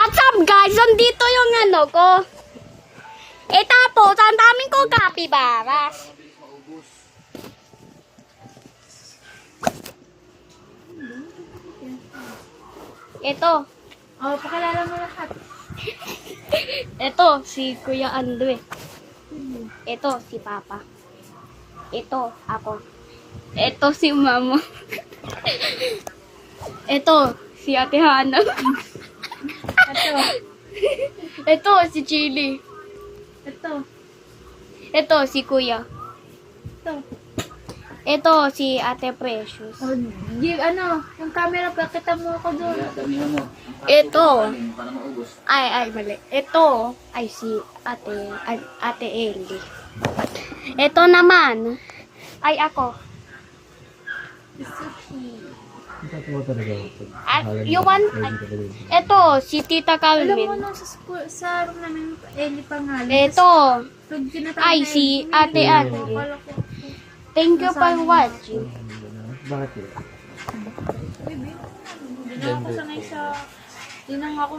What's up guys? Nandito yung ano ko. Tapos, ang daming ko kapibaras. Ito. Oh, pakilala mo lahat. Ito, si Kuya Andre. Ito, si Papa. Ito, ako. Ito, si Mama. Ito, si Ate Hana. Ito. Ito, si Chili. Ito. Ito, si Kuya. Ito. Ito, si Ate Precious. Oh, yung camera, pakita mo ako doon. Ito. Ay, mali. Ito, ay si Ate Ellie. Ito naman, ay ako. You want? Ito, si Tita Alam mo Carmen. nung sa room namin, Ellie pangalan. Ito, Pag tinatawag ay na si Ellie, Ate Anne. akala ko, Thank you for watching. Bakit yun? baby, hindi na ako sanay sa, hindi na nga ako